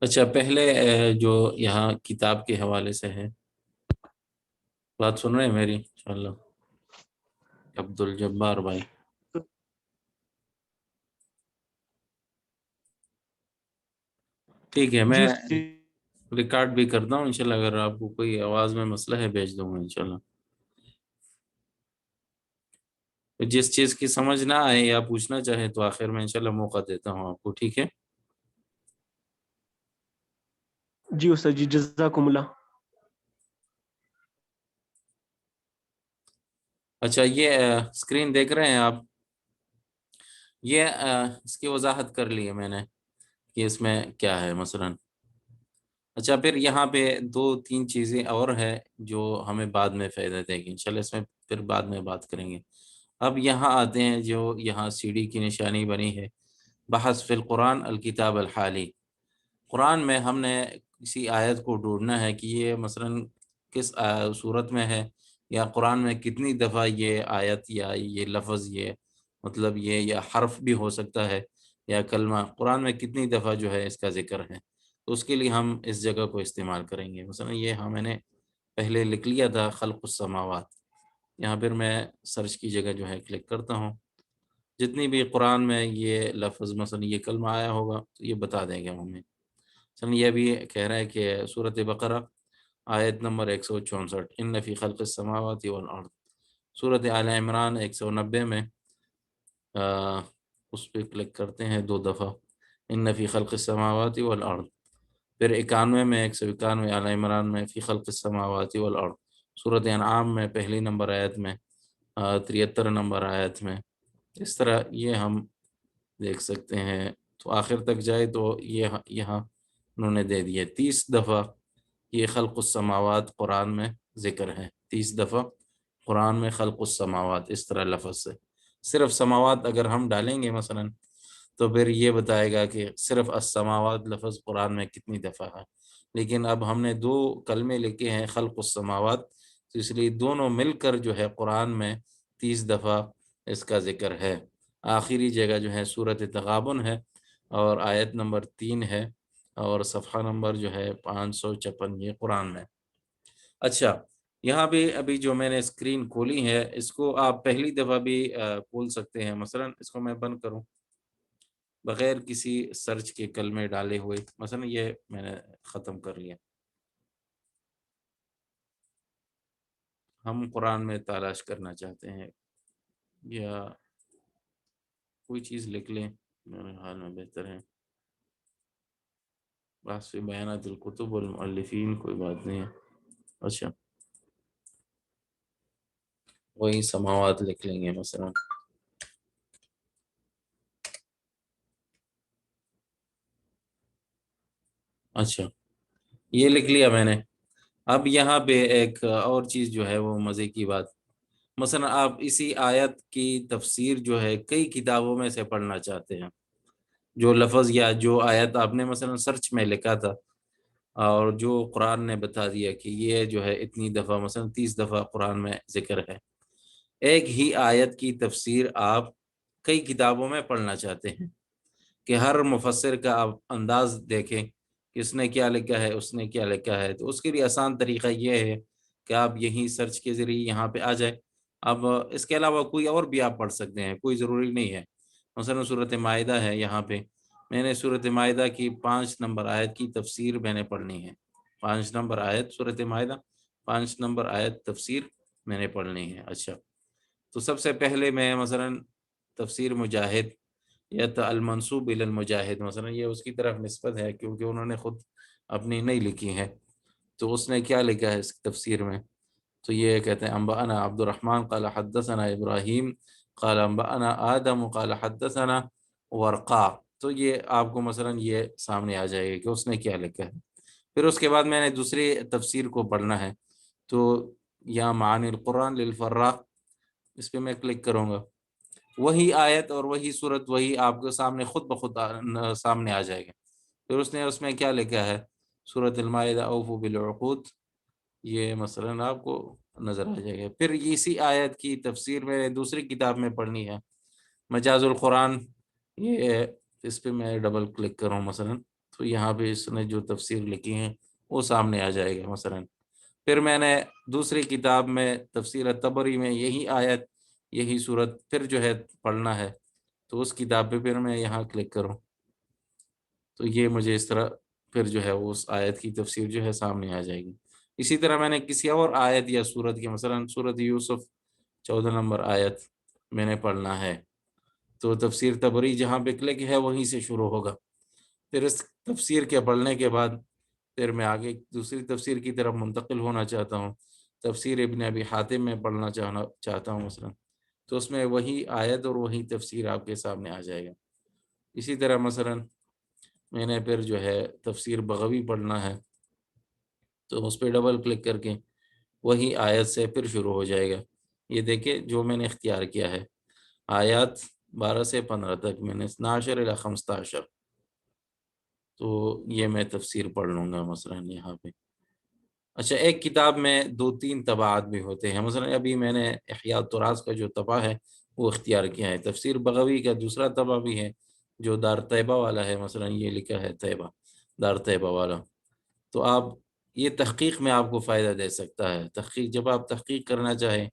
اچھا پہلے جو یہاں کتاب کے حوالے سے ہے، بات سن رہے ہیں میری انشاءاللہ؟ عبد الجبار بھائی، ٹھیک ہے، جی میں جی ریکارڈ بھی کرتا ہوں انشاءاللہ، اگر آپ کو کوئی آواز میں مسئلہ ہے بھیج دوں گا انشاءاللہ۔ جس چیز کی سمجھ نہ آئے یا پوچھنا چاہے تو آخر میں انشاءاللہ موقع دیتا ہوں آپ کو، ٹھیک ہے؟ جی استاد جی، جزاکم اللہ۔ اچھا یہ اسکرین دیکھ رہے ہیں آپ؟ یہ اس کی وضاحت کر لی ہے میں نے کہ اس میں کیا ہے مثلا۔ اچھا پھر یہاں پہ دو تین چیزیں اور ہے جو ہمیں بعد میں فائدہ دے گی انشاءاللہ، اس میں پھر بعد میں بات کریں گے۔ اب یہاں آتے ہیں، جو یہاں سی ڈی کی نشانی بنی ہے، بحث فی القرآن الکتاب الحالی۔ قرآن میں ہم نے کسی آیت کو ڈھونڈنا ہے کہ یہ مثلا کس صورت میں ہے، یا قرآن میں کتنی دفعہ یہ آیت یا یہ لفظ، یہ مطلب یہ یا حرف بھی ہو سکتا ہے یا کلمہ، قرآن میں کتنی دفعہ جو ہے اس کا ذکر ہے، تو اس کے لیے ہم اس جگہ کو استعمال کریں گے۔ مثلا یہ میں نے پہلے لکھ لیا تھا خلق السماوات، یہاں پھر میں سرچ کی جگہ جو ہے کلک کرتا ہوں، جتنی بھی قرآن میں یہ لفظ مثلا یہ کلمہ آیا ہوگا تو یہ بتا دیں گے ہمیں۔ مثلا یہ بھی کہہ رہا ہے کہ سورۃ بقرہ آیت نمبر 164، ان فی خلق السماوات والارض۔ سورۃ آل عمران 190 میں اس پہ کلک کرتے ہیں 2 دفعہ، ان فی خلق السماوات والارض۔ پھر 91 میں 191 آل عمران میں فی خلق السماوات والارض۔ سورۃ انعام میں پہلی نمبر آیت میں، 73 نمبر آیت میں۔ اس طرح یہ ہم دیکھ سکتے ہیں، تو آخر تک جائے تو یہ یہاں انہوں نے دے دیے 30 دفعہ یہ خلق السماوات قرآن میں ذکر ہے، 30 دفعہ قرآن میں خلق السماوات اس طرح لفظ سے۔ صرف سماوات اگر ہم ڈالیں گے مثلا تو پھر یہ بتائے گا کہ صرف السماوات لفظ قرآن میں کتنی دفعہ ہے، لیکن اب ہم نے 2 کلمے لکھے ہیں خلق السماوات، تو اس لیے دونوں مل کر جو ہے قرآن میں 30 دفعہ اس کا ذکر ہے۔ آخری جگہ جو ہے سورۃ تغابن ہے، اور آیت نمبر 3 ہے، اور صفحہ نمبر جو ہے 556 یہ قرآن میں۔ اچھا یہاں بھی ابھی جو میں نے اسکرین کھولی ہے، اس کو آپ پہلی دفعہ بھی کھول سکتے ہیں۔ مثلا اس کو میں بند کروں بغیر کسی سرچ کے کلمے ڈالے ہوئے، مثلا یہ میں نے ختم کر لیا۔ ہم قرآن میں تلاش کرنا چاہتے ہیں یا کوئی چیز لکھ لیں، میرے حال میں بہتر ہے۔ بحث فی بیانات الکتب والمؤلفین، کوئی بات نہیں ہے۔ اچھا وہی سماوات لکھ لیں گے مثلا۔ اچھا یہ لکھ لیا میں نے۔ اب یہاں پہ ایک اور چیز جو ہے وہ مزے کی بات، مثلا آپ اسی آیت کی تفسیر جو ہے کئی کتابوں میں سے پڑھنا چاہتے ہیں، جو لفظ یا جو آیت آپ نے مثلا سرچ میں لکھا تھا اور جو قرآن نے بتا دیا کہ یہ جو ہے اتنی دفعہ مثلا 30 دفعہ قرآن میں ذکر ہے، ایک ہی آیت کی تفسیر آپ کئی کتابوں میں پڑھنا چاہتے ہیں کہ ہر مفسر کا آپ انداز دیکھیں کہ اس نے کیا لکھا ہے، اس نے کیا لکھا ہے، تو اس کے لیے آسان طریقہ یہ ہے کہ آپ یہیں سرچ کے ذریعے یہاں پہ آ جائے۔ اب اس کے علاوہ کوئی اور بھی آپ پڑھ سکتے ہیں، کوئی ضروری نہیں ہے۔ مثلا سورۃ مائدہ ہے، یہاں پہ میں نے سورۃ مائدہ کی 5 نمبر آیت کی تفسیر میں نے پڑھنی ہے، 5 نمبر آیت سورۃ مائدہ، 5 نمبر آیت تفسیر میں نے پڑھنی ہے۔ اچھا تو سب سے پہلے میں مثلا تفسیر مجاہد یا تو المنسوب الی المجاہد، مثلا یہ اس کی طرف نسبت ہے کیونکہ انہوں نے خود اپنی نہیں لکھی ہے، تو اس نے کیا لکھا ہے اس تفسیر میں، تو یہ کہتے ہیں انبأنا عبد الرحمن قال حدثنا ابراہیم قال انبأنا آدم قال حدثنا ورقا، تو یہ آپ کو مثلا یہ سامنے آ جائے گا کہ اس نے کیا لکھا ہے۔ پھر اس کے بعد میں نے دوسری تفسیر کو پڑھنا ہے، تو یا معانی القرآن للفراق، اس پہ میں کلک کروں گا، وہی آیت اور وہی صورت وہی آپ کے سامنے خود بخود سامنے آ جائے گا۔ پھر اس نے اس میں کیا لکھا ہے، سورۃ المائدہ اوفوا بالعقود، یہ مثلا آپ کو نظر آ جائے گا۔ پھر اسی آیت کی تفسیر میں دوسری کتاب میں پڑھنی ہے، مجاز القرآن، یہ اس پہ میں ڈبل کلک کروں مثلا تو یہاں پہ اس نے جو تفسیر لکھی ہیں وہ سامنے آ جائے گا مثلا. پھر میں نے دوسری کتاب میں تفسیر طبری میں یہی آیت یہی صورت پھر جو ہے پڑھنا ہے، تو اس کتاب پہ پھر میں یہاں کلک کروں تو یہ مجھے اس طرح پھر جو ہے اس آیت کی تفسیر جو ہے سامنے آ جائے گی. اسی طرح میں نے کسی اور آیت یا صورت کی مثلا صورت یوسف 14 نمبر آیت میں نے پڑھنا ہے، تو تفسیر طبری جہاں پہ کلک ہے وہیں سے شروع ہوگا. پھر اس تفسیر کے پڑھنے کے بعد پھر میں آگے دوسری تفسیر کی طرف منتقل ہونا چاہتا ہوں. تفسیر ابن ابی حاتم میں پڑھنا چاہتا ہوں مثلا، تو اس میں وہی آیت اور وہی تفسیر آپ کے سامنے آ جائے گا. اسی طرح مثلا میں نے پھر جو ہے تفسیر بغوی پڑھنا ہے، تو اس پہ ڈبل کلک کر کے وہی آیت سے پھر شروع ہو جائے گا. یہ دیکھیں جو میں نے اختیار کیا ہے آیات 12 سے 15 تک میں نے 12 الی 15، تو یہ میں تفسیر پڑھ لوں گا مثلا یہاں پہ. اچھا، ایک کتاب میں 2-3 طبعات بھی ہوتے ہیں. مثلا ابھی میں نے احیاء التراث کا جو طبع ہے وہ اختیار کیا ہے. تفسیر بغوی کا دوسرا طبع بھی ہے جو دار طیبہ والا ہے، مثلا یہ لکھا ہے طیبہ، دار طیبہ والا. تو آپ یہ تحقیق میں آپ کو فائدہ دے سکتا ہے. تحقیق جب آپ تحقیق کرنا چاہیں،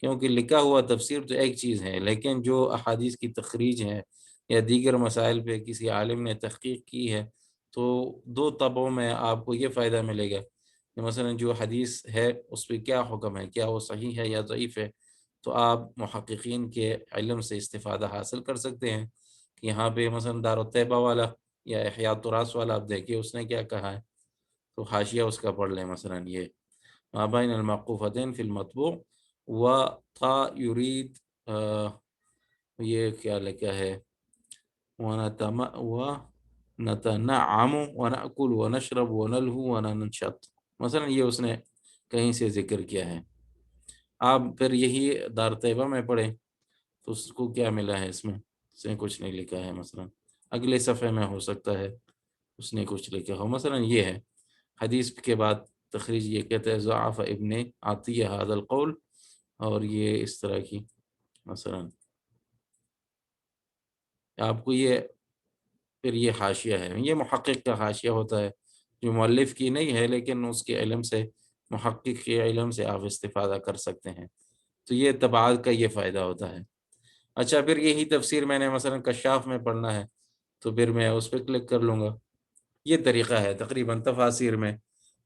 کیونکہ لکھا ہوا تفسیر تو ایک چیز ہے، لیکن جو احادیث کی تخریج ہے یا دیگر مسائل پہ کسی عالم نے تحقیق کی ہے، تو 2 طبعوں میں آپ کو یہ فائدہ ملے گا کہ مثلا جو حدیث ہے اس پہ کیا حکم ہے، کیا وہ صحیح ہے یا ضعیف ہے. تو آپ محققین کے علم سے استفادہ حاصل کر سکتے ہیں کہ یہاں پہ مثلا دار الطیبہ والا یا احیاء التراث والا آپ دیکھیے اس نے کیا کہا ہے، تو حاشیہ اس کا پڑھ لیں. مثلا یہ ما بین الموقوفتین فی المطبوع وقا یرید، یہ کیا لکھا ہے، وَنَتَنَعَّمُ وَنَأْكُلُ وَنَشْرَبُ وَنَلْهُ وَنَنْشَطُ، مثلا یہ اس نے کہیں سے ذکر کیا ہے. آپ پھر یہی دار طیبہ میں پڑھیں تو اس کو کیا ملا ہے، اس نے کچھ نہیں لکھا ہے. مثلا اگلے صفحے میں ہو سکتا ہے اس نے کچھ لکھا ہو. مثلا یہ ہے حدیث کے بعد تخریج، یہ کہتے ہیں ضعف ابن عطیہ هذا القول، اور یہ اس طرح کی مثلا آپ کو یہ پھر یہ حاشیہ ہے. یہ محقق کا حاشیہ ہوتا ہے جو مؤلف کی نہیں ہے، لیکن اس کے علم سے، محقق کے علم سے آپ استفادہ کر سکتے ہیں. تو یہ طبعات کا یہ فائدہ ہوتا ہے. اچھا، پھر یہی تفسیر میں نے مثلا کشاف میں پڑھنا ہے تو پھر میں اس پہ کلک کر لوں گا. یہ طریقہ ہے تقریباً تفاسیر میں.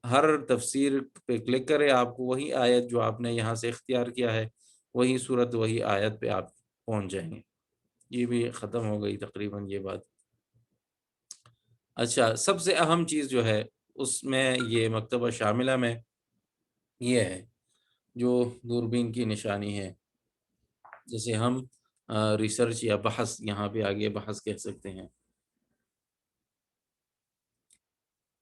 ہر تفسیر پہ کلک کرے، آپ کو وہی آیت جو آپ نے یہاں سے اختیار کیا ہے وہی صورت وہی آیت پہ آپ پہنچ جائیں گے. یہ بھی ختم ہو گئی تقریباً یہ بات. اچھا، سب سے اہم چیز جو ہے اس میں یہ مکتبہ شاملہ میں یہ ہے جو دوربین کی نشانی ہے، جسے ہم ریسرچ یا بحث، یہاں پہ آگے بحث کہہ سکتے ہیں.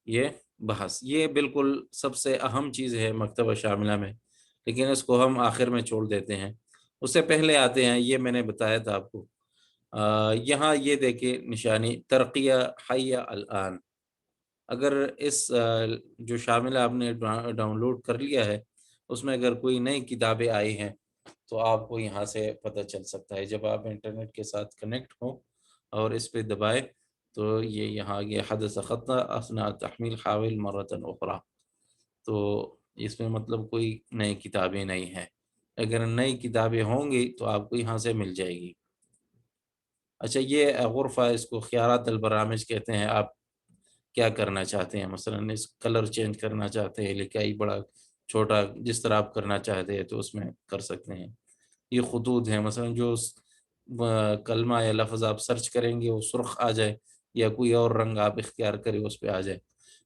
یہ بحث یہ بالکل سب سے اہم چیز ہے مکتبہ شاملہ میں، لیکن اس کو ہم آخر میں چھوڑ دیتے ہیں. اس سے پہلے آتے ہیں، یہ میں نے بتایا تھا آپ کو، یہاں یہ دیکھیں نشانی ترقیہ حیہ الان. اگر اس جو شاملہ آپ نے ڈاؤن لوڈ کر لیا ہے اس میں اگر کوئی نئی کتابیں آئی ہیں تو آپ کو یہاں سے پتہ چل سکتا ہے. جب آپ انٹرنیٹ کے ساتھ کنیکٹ ہوں اور اس پہ دبائے تو یہ یہاں یہ حدث خطا اثناء تحمیل حاول مرتن اخرى، تو اس میں مطلب کوئی نئی کتابیں نہیں ہیں. اگر نئی کتابیں ہوں گی تو آپ کو یہاں سے مل جائے گی. اچھا، یہ غرفہ، اس کو خیارات البرامج کہتے ہیں. آپ کیا کرنا چاہتے ہیں، مثلا اس کلر چینج کرنا چاہتے ہیں، لکھائی بڑا چھوٹا جس طرح آپ کرنا چاہتے ہیں تو اس میں کر سکتے ہیں. یہ خطوط ہیں، مثلا جو کلمہ یا لفظ آپ سرچ کریں گے وہ سرخ آ جائے یا کوئی اور رنگ آپ اختیار کریں اس پہ آ جائے.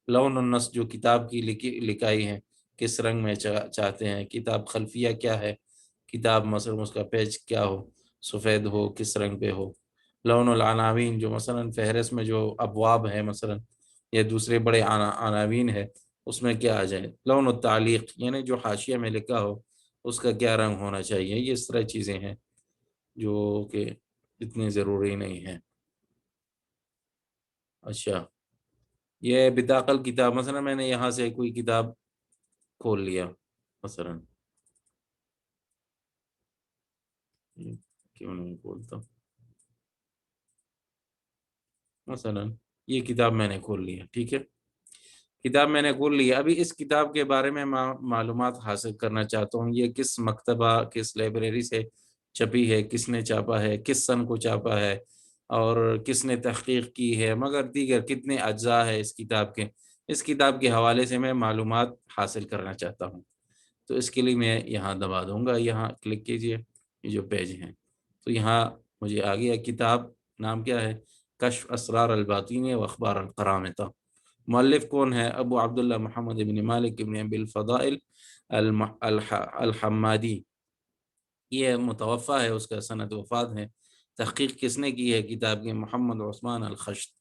لون النص جو کتاب کی لکھائی ہے کس رنگ میں چاہتے ہیں، کتاب خلفیہ کیا ہے، کتاب مثلا اس کا پیج کیا ہو، سفید ہو، کس رنگ پہ ہو. لون العناوین جو مثلا فہرست میں جو ابواب ہے مثلا یا دوسرے بڑے عناوین ہے اس میں کیا آ جائے. لون التعلیق یعنی جو حاشیہ میں لکھا ہو اس کا کیا رنگ ہونا چاہیے. یہ اس طرح چیزیں ہیں جو کہ اتنی ضروری نہیں ہے. اچھا، یہ بطاقل کتاب، مثلا میں نے یہاں سے کوئی کتاب کھول لیا، مثلا کیوں نہیں کھولتا، مثلا یہ کتاب میں نے کھول لیا، ٹھیک ہے، کتاب میں نے کھول لی۔ ابھی اس کتاب کے بارے میں معلومات حاصل کرنا چاہتا ہوں، یہ کس مکتبہ کس لائبریری سے چھپی ہے، کس نے چھاپا ہے، کس سن کو چھاپا ہے، اور کس نے تحقیق کی ہے، مگر دیگر کتنے اجزاء ہے اس کتاب کے، اس کتاب کے حوالے سے میں معلومات حاصل کرنا چاہتا ہوں۔ تو اس کے لیے میں یہاں دبا دوں گا، یہاں کلک کیجئے، یہ جو پیج ہیں تو یہاں مجھے آ گیا۔ کتاب نام کیا ہے؟ کشف اسرار الباطین و اخبار القرامطہ۔ مؤلف کون ہے؟ ابو عبداللہ محمد بن مالک بن ابی الفضائل الحمادی، یہ متوفہ ہے، اس کا سند وفات ہے۔ تحقیق کس نے کی ہے کتاب کے؟ محمد عثمان الخشت۔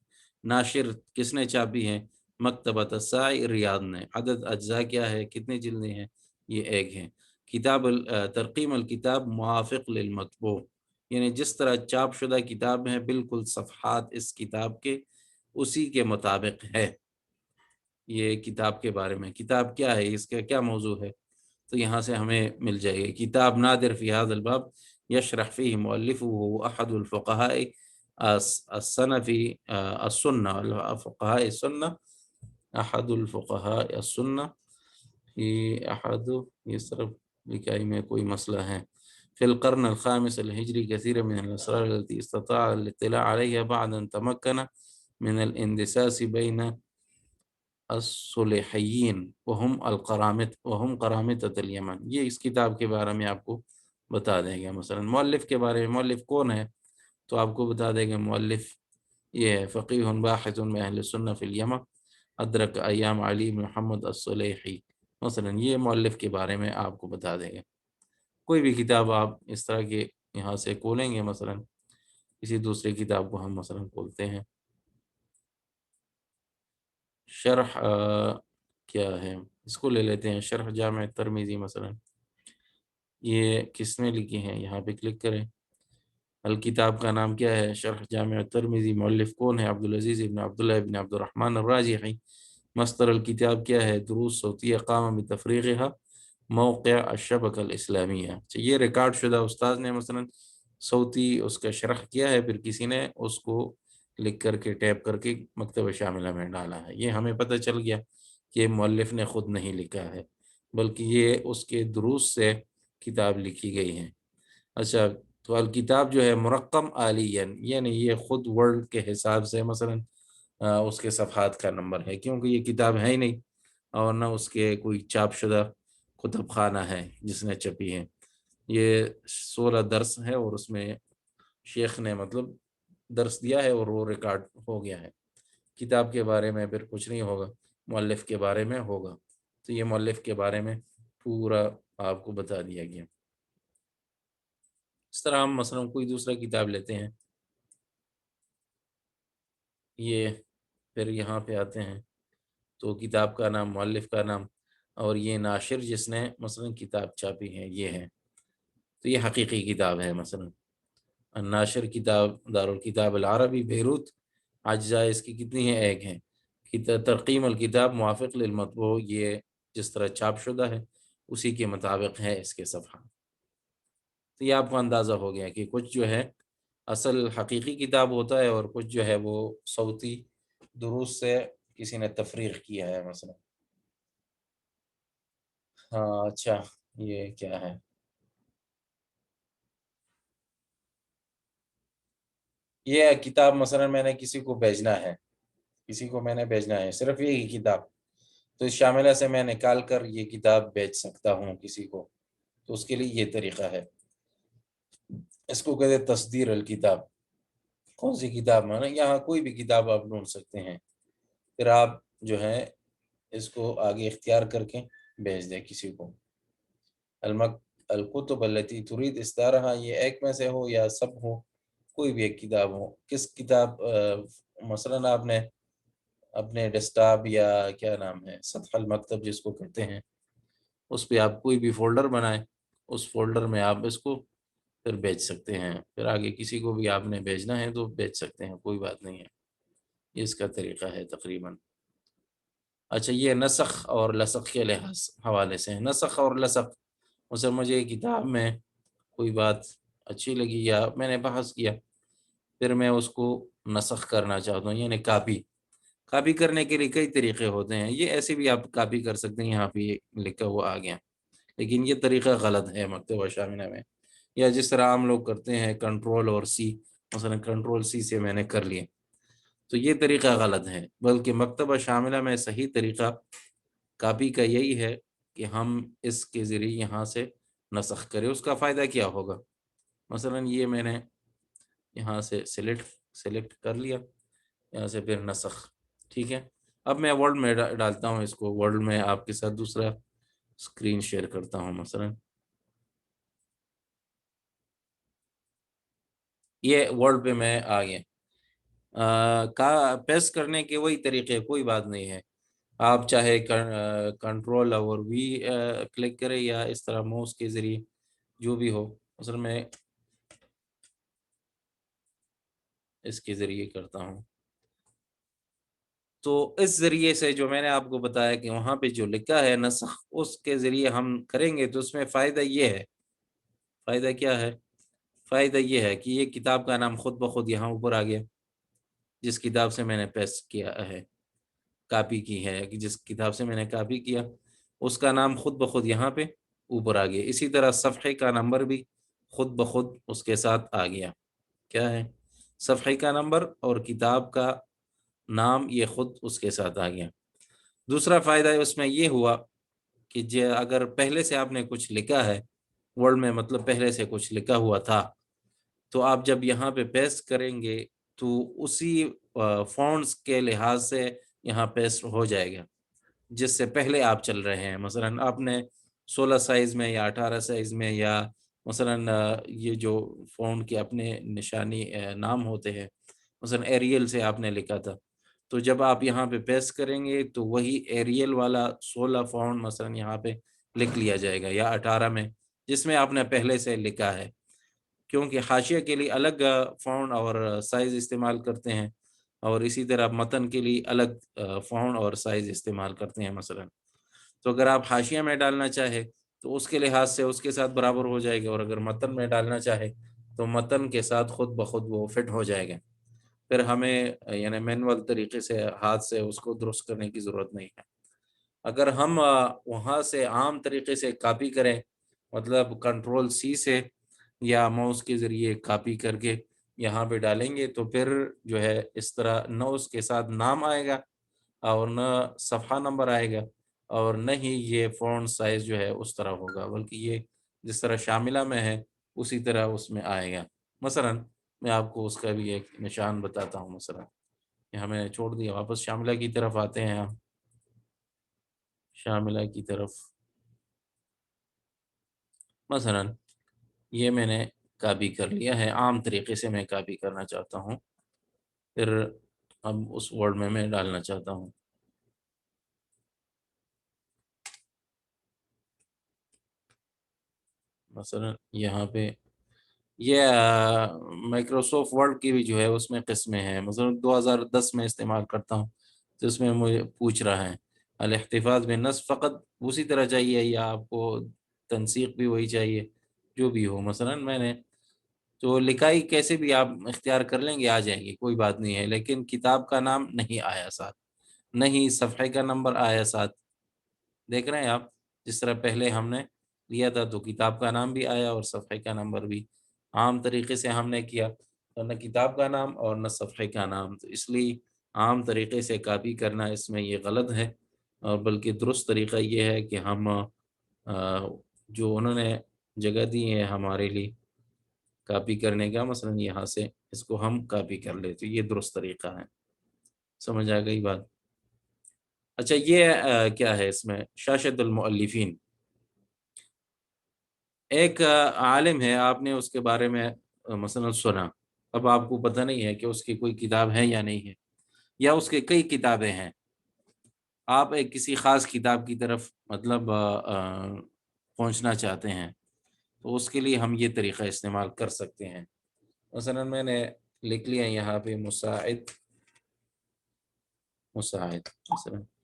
ناشر کس نے چھاپی ہے؟ مکتبۃ السعی ریاض نے۔ عدد اجزاء کیا ہے؟ کتنے جلدیں ہیں؟ یہ ایک ہیں۔ کتاب ترقیم الکتاب موافق للمطبوع، یعنی جس طرح چاپ شدہ کتاب ہے بالکل صفحات اس کتاب کے اسی کے مطابق ہے۔ یہ کتاب کے بارے میں، کتاب کیا ہے، اس کا کیا موضوع ہے، تو یہاں سے ہمیں مل جائے گی۔ کتاب نادر فی هذا الباب یشرح فیہ مؤلفہ احد الفقہاء السنفی السنہ، فقہاء السنہ، احد الفقہاء السنہ فی احد، یہ صرف لکھائی میں کوئی مسئلہ ہے۔ فی القرن الخامس الہجری کثیر من الاسرار التي استطاع الاطلاع علیہ بعد ان تمکن من الاندساس بین الصلحیین وہم قرامطۃ الیمن۔ یہ اس کتاب کے بارے میں آپ کو بتا دیں گے۔ مثلا مؤلف کے بارے میں، مؤلف کون ہے تو آپ کو بتا دیں گے مؤلف یہ ہے فقیہ باحث من اہل السنہ فی الیمن ادرک ایام علی محمد الصلیحی، مثلا یہ مؤلف کے بارے میں آپ کو بتا دیں گے۔ کوئی بھی کتاب آپ اس طرح کے یہاں سے کھولیں گے، مثلا کسی دوسری کتاب کو ہم مثلا کھولتے ہیں، شرح کیا ہے، اس کو لے لیتے ہیں، شرح جامع ترمذی مثلا، یہ کس نے لکھی ہے، یہاں پہ کلک کریں۔ الکتاب کا نام کیا ہے؟ شرح جامع ترمذی۔ مؤلف کون ہے؟ عبدالعزیز ابن عبداللہ ابن عبد الرحمن الراجحی۔ مصدر الکتاب کیا ہے؟ دروس صوتیہ قام بتفریغها موقع الشبکہ الاسلامیہ۔ یہ ریکارڈ شدہ استاد نے مثلا صوتی اس کا شرح کیا ہے، پھر کسی نے اس کو لکھ کر کے ٹیپ کر کے مکتبہ شاملہ میں ڈالا ہے۔ یہ ہمیں پتہ چل گیا کہ مؤلف نے خود نہیں لکھا ہے، بلکہ یہ اس کے دروس سے کتاب لکھی گئی ہے۔ اچھا، تو الکتاب جو ہے مرقم آلین، یعنی یہ خود ورڈ کے حساب سے مثلا اس کے صفحات کا نمبر ہے، کیونکہ یہ کتاب ہے ہی نہیں اور نہ اس کے کوئی چاپ شدہ کتب خانہ ہے جس نے چھپی ہے۔ یہ 16 درس ہے اور اس میں شیخ نے مطلب درس دیا ہے اور وہ ریکارڈ ہو گیا ہے۔ کتاب کے بارے میں پھر کچھ نہیں ہوگا، مؤلف کے بارے میں ہوگا۔ تو یہ مؤلف کے بارے میں پورا آپ کو بتا دیا گیا۔ اس طرح ہم مثلا کوئی دوسرا کتاب لیتے ہیں، یہ پھر یہاں پہ آتے ہیں تو کتاب کا نام، مؤلف کا نام، اور یہ ناشر جس نے مثلا کتاب چھاپی ہے یہ ہے، تو یہ حقیقی کتاب ہے۔ مثلا الناشر کتاب دارالکتاب العربی بیروت، اجزاء اس کی کتنی ہیں؟ ایک ہیں۔ ترقیم الکتاب موافق للمطبوع، یہ جس طرح چاپ شدہ ہے اسی کے مطابق ہے اس کے صفحہ۔ تو یہ آپ کو اندازہ ہو گیا کہ کچھ جو ہے اصل حقیقی کتاب ہوتا ہے اور کچھ جو ہے وہ صوتی دروس سے کسی نے تفریغ کیا ہے مثلا۔ ہاں اچھا، یہ کیا ہے؟ یہ کتاب مثلا میں نے کسی کو بھیجنا ہے، کسی کو میں نے بھیجنا ہے صرف یہی کتاب، تو اس شاملہ سے میں نکال کر یہ کتاب بھیج سکتا ہوں کسی کو، تو اس کے لیے یہ طریقہ ہے، اس کو کہتے ہیں تصدیر الکتاب۔ کون سی کتاب؟ مانا یہاں کوئی بھی کتاب آپ ڈھونڈ سکتے ہیں، پھر آپ جو ہے اس کو آگے اختیار کر کے بھیج دیں کسی کو۔ الکتب التي تريد اصدارها، یہ ایک میں سے ہو یا سب ہو، کوئی بھی ایک کتاب ہو۔ کس کتاب مثلا آپ نے اپنے ڈیسکٹاپ یا کیا نام ہے سطح المکتب جس کو کہتے ہیں، اس پہ آپ کوئی بھی فولڈر بنائیں، اس فولڈر میں آپ اس کو پھر بھیج سکتے ہیں، پھر آگے کسی کو بھی آپ نے بھیجنا ہے تو بھیج سکتے ہیں، کوئی بات نہیں ہے، یہ اس کا طریقہ ہے تقریباً۔ اچھا، یہ نسخ اور لصق کے لحاظ حوالے سے ہیں۔ نسخ اور لصق، مثلا مجھے کتاب میں کوئی بات اچھی لگی یا میں نے بحث کیا، پھر میں اس کو نسخ کرنا چاہتا ہوں، یعنی کاپی کاپی کرنے کے لیے کئی طریقے ہوتے ہیں، یہ ایسے بھی آپ کاپی کر سکتے ہیں، یہاں پہ یہ لکھا ہوا آ گیا، لیکن یہ طریقہ غلط ہے مکتبہ شاملہ میں، یا جس طرح ہم لوگ کرتے ہیں کنٹرول اور سی، مثلا کنٹرول سی سے میں نے کر لیا، تو یہ طریقہ غلط ہے، بلکہ مکتبہ شاملہ میں صحیح طریقہ کاپی کا یہی ہے کہ ہم اس کے ذریعے یہاں سے نسخ کریں۔ اس کا فائدہ کیا ہوگا؟ مثلا یہ میں نے یہاں سے سلیکٹ کر لیا، یہاں سے پھر نسخ، ٹھیک ہے۔ اب میں ورڈ میں ڈالتا ہوں اس کو، ورڈ میں آپ کے ساتھ دوسرا اسکرین شیئر کرتا ہوں، مثلا یہ ورڈ پہ میں آ گیا، پیسٹ کرنے کے وہی طریقے، کوئی بات نہیں ہے، آپ چاہے کنٹرول اور وی کلک کریں یا اس طرح ماؤس کے ذریعے جو بھی ہو، مثلا میں اس کے ذریعے کرتا ہوں۔ تو اس ذریعے سے جو میں نے آپ کو بتایا کہ وہاں پہ جو لکھا ہے نسخ، اس کے ذریعے ہم کریں گے تو اس میں فائدہ یہ ہے، فائدہ کیا ہے؟ فائدہ یہ ہے کہ یہ کتاب کا نام خود بخود یہاں اوپر آ گیا، جس کتاب سے میں نے پیسٹ کیا ہے، کاپی کی ہے، کہ جس کتاب سے میں نے کاپی کیا اس کا نام خود بخود یہاں پہ اوپر آ گیا۔ اسی طرح صفحے کا نمبر بھی خود بخود اس کے ساتھ آ گیا، کیا ہے؟ صفحے کا نمبر اور کتاب کا نام یہ خود اس کے ساتھ آ گیا۔ دوسرا فائدہ اس میں یہ ہوا کہ اگر پہلے سے آپ نے کچھ لکھا ہے ورڈ میں، مطلب پہلے سے کچھ لکھا ہوا تھا، تو آپ جب یہاں پہ پیسٹ کریں گے تو اسی فونٹس کے لحاظ سے یہاں پیسٹ ہو جائے گا جس سے پہلے آپ چل رہے ہیں۔ مثلا آپ نے 16 سائز میں یا 18 سائز میں، یا مثلا یہ جو فونٹ کے اپنے نشانی نام ہوتے ہیں، مثلا ایریل سے آپ نے لکھا تھا، تو جب آپ یہاں پہ پیسٹ کریں گے تو وہی ایریل والا 16 فونٹ مثلا یہاں پہ لکھ لیا جائے گا، یا 18 میں جس میں آپ نے پہلے سے لکھا ہے، کیونکہ حاشیہ کے لیے الگ فونٹ اور سائز استعمال کرتے ہیں، اور اسی طرح متن کے لیے الگ فونٹ اور سائز استعمال کرتے ہیں مثلا۔ تو اگر آپ حاشیہ میں ڈالنا چاہے تو اس کے لحاظ سے اس کے ساتھ برابر ہو جائے گا، اور اگر متن میں ڈالنا چاہے تو متن کے ساتھ خود بخود وہ فٹ ہو جائے گا، پھر ہمیں یعنی مینول طریقے سے ہاتھ سے اس کو درست کرنے کی ضرورت نہیں ہے۔ اگر ہم وہاں سے عام طریقے سے کاپی کریں، مطلب کنٹرول سی سے یا ماؤس کے ذریعے کاپی کر کے یہاں پہ ڈالیں گے، تو پھر جو ہے اس طرح نہ اس کے ساتھ نام آئے گا اور نہ صفحہ نمبر آئے گا، اور نہ ہی یہ فونٹ سائز جو ہے اس طرح ہوگا، بلکہ یہ جس طرح شاملہ میں ہے اسی طرح اس میں آئے گا۔ مثلا میں آپ کو اس کا بھی ایک نشان بتاتا ہوں، مثلا یہاں میں نے چھوڑ دیا، واپس شاملہ کی طرف آتے ہیں ہم، شاملہ کی طرف مثلا یہ میں نے کاپی کر لیا ہے، عام طریقے سے میں کاپی کرنا چاہتا ہوں، پھر اب اس ورڈ میں ڈالنا چاہتا ہوں، مثلا یہاں پہ یہ مائکروسافٹ ورڈ کی بھی جو ہے اس میں قسمیں ہیں، مثلا 2010 میں استعمال کرتا ہوں تو اس میں مجھے پوچھ رہا ہے الاحتفاظ بالنص فقط اسی طرح چاہیے یا آپ کو تنسیق بھی وہی چاہیے، جو بھی ہو، مثلا میں نے تو لکھائی کیسے بھی آپ اختیار کر لیں گے، آ جائیں گے، کوئی بات نہیں ہے، لیکن کتاب کا نام نہیں آیا ساتھ، نہیں صفحے کا نمبر آیا ساتھ، دیکھ رہے ہیں آپ؟ جس طرح پہلے ہم نے لیا تھا تو کتاب کا نام بھی آیا اور صفحے کا نمبر بھی، عام طریقے سے ہم نے کیا تو نہ کتاب کا نام اور نہ صفحے کا نام، تو اس لیے عام طریقے سے کاپی کرنا اس میں یہ غلط ہے، اور بلکہ درست طریقہ یہ ہے کہ ہم جو انہوں نے جگہ دی ہے ہمارے لیے کاپی کرنے کا، مثلا یہاں سے اس کو ہم کاپی کر لیتے، یہ درست طریقہ ہے۔ سمجھ آ گئی بات؟ اچھا یہ کیا ہے اس میں شاشۃ المؤلفین، ایک عالم ہے، آپ نے اس کے بارے میں مثلا سنا، اب آپ کو پتہ نہیں ہے کہ اس کی کوئی کتاب ہے یا نہیں ہے، یا اس کے کئی کتابیں ہیں، آپ ایک کسی خاص کتاب کی طرف مطلب پہنچنا چاہتے ہیں، تو اس کے لیے ہم یہ طریقہ استعمال کر سکتے ہیں۔ مثلا میں نے لکھ لیا یہاں پہ مثلا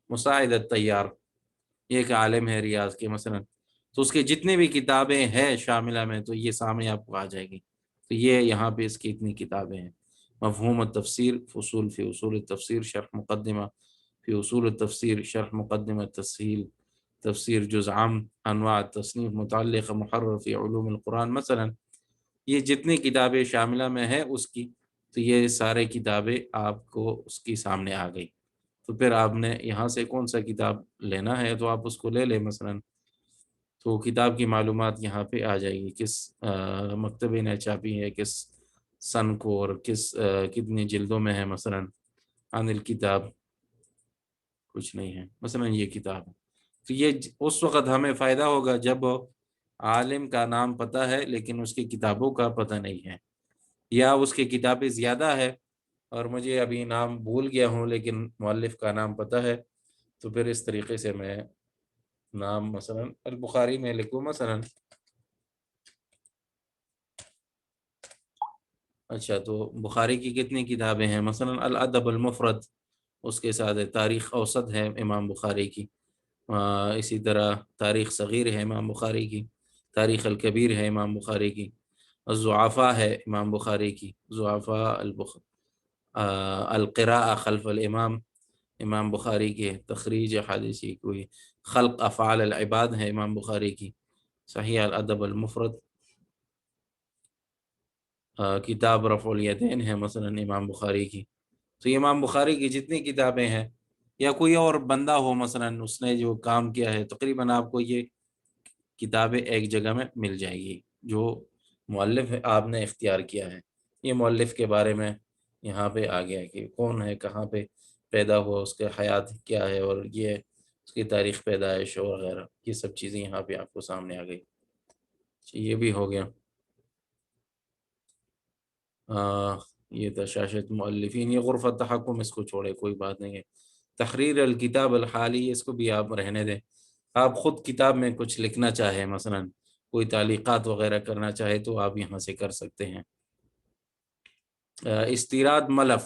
مساعد الطیار، یہ ایک عالم ہے ریاض کے مثلا، تو اس کے جتنے بھی کتابیں ہیں شاملہ میں تو یہ سامنے آپ کو آ جائے گی، تو یہ یہاں پہ اس کی اتنی کتابیں ہیں، مفہوم التفسیر فصول فی اصول التفسیر شرح مقدمہ فی اصول التفسیر شرح مقدمہ تسہیل تفسیر جز عام انواع التصنیف متعلق محرر فی علوم القرآن مثلا یہ جتنی کتابیں شاملہ میں ہے اس کی، تو یہ سارے کتابیں آپ کو اس کی سامنے آ گئی، تو پھر آپ نے یہاں سے کون سا کتاب لینا ہے تو آپ اس کو لے لیں مثلا، تو کتاب کی معلومات یہاں پہ آ جائے گی، کس مکتبے نے چھاپی ہے، کس سن کو، اور کتنی جلدوں میں ہے مثلا، عن الکتاب کچھ نہیں ہے مثلا یہ کتاب ہے۔ تو یہ اس وقت ہمیں فائدہ ہوگا جب عالم کا نام پتہ ہے لیکن اس کی کتابوں کا پتہ نہیں ہے، یا اس کی کتابیں زیادہ ہے اور مجھے ابھی نام بھول گیا ہوں لیکن مؤلف کا نام پتہ ہے، تو پھر اس طریقے سے میں نام مثلا البخاری میں لکھوں مثلا، اچھا تو بخاری کی کتنی کتابیں ہیں مثلا الادب المفرد، اس کے ساتھ تاریخ اوسط ہے امام بخاری کی، اسی طرح تاریخ صغیر ہے امام بخاری کی، تاریخ الکبیر ہے امام بخاری کی، الضعفاء ہے امام بخاری کی، ضعفاء القراءة خلف الامام امام بخاری کے، تخریج حدیثی کوئی خلق افعال العباد ہے امام بخاری کی، صحیح الادب المفرد، کتاب رفع الیدین ہے مثلا امام بخاری کی۔ تو یہ امام بخاری کی جتنی کتابیں ہیں، یا کوئی اور بندہ ہو مثلا اس نے جو کام کیا ہے، تقریباً آپ کو یہ کتابیں ایک جگہ میں مل جائے گی جو مؤلف آپ نے اختیار کیا ہے۔ یہ مؤلف کے بارے میں یہاں پہ آ گیا کہ کون ہے، کہاں پہ پیدا ہوا، اس کے حیات کیا ہے، اور یہ اس کی تاریخ پیدائش وغیرہ، یہ سب چیزیں یہاں پہ آپ کو سامنے آ گئی۔ یہ بھی ہو گیا۔ یہ تشاشت مؤلفین، یہ غرفہ تحکم اس کو چھوڑے، کوئی بات نہیں ہے۔ تحریر الکتاب الحالی، اس کو بھی آپ رہنے دیں۔ آپ خود کتاب میں کچھ لکھنا چاہے مثلا کوئی تعلیقات وغیرہ کرنا چاہے تو آپ یہاں سے کر سکتے ہیں۔ استیراد ملف،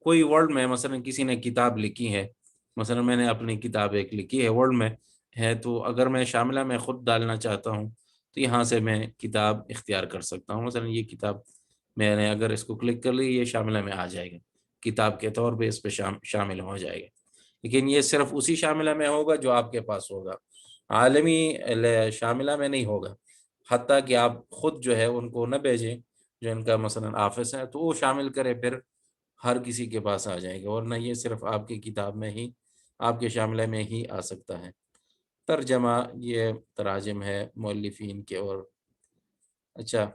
کوئی ورڈ میں مثلا کسی نے کتاب لکھی ہے، مثلا میں نے اپنی کتاب ایک لکھی ہے ورڈ میں ہے، تو اگر میں شاملہ میں خود ڈالنا چاہتا ہوں تو یہاں سے میں کتاب اختیار کر سکتا ہوں، مثلا یہ کتاب میں نے اگر اس کو کلک کر لی یہ شاملہ میں آ جائے گا، کتاب کے طور پہ اس پہ شامل ہو جائے گا، لیکن یہ صرف اسی شاملہ میں ہوگا جو آپ کے پاس ہوگا، عالمی شاملہ میں نہیں ہوگا، حتیٰ کہ آپ خود جو ہے ان کو نہ بھیجیں جو ان کا مثلا آفس ہے تو وہ شامل کرے، پھر ہر کسی کے پاس آ جائے گا، ورنہ یہ صرف آپ کی کتاب میں ہی، آپ کے شاملہ میں ہی آ سکتا ہے۔ ترجمہ، یہ تراجم ہے مؤلفین کے، اور اچھا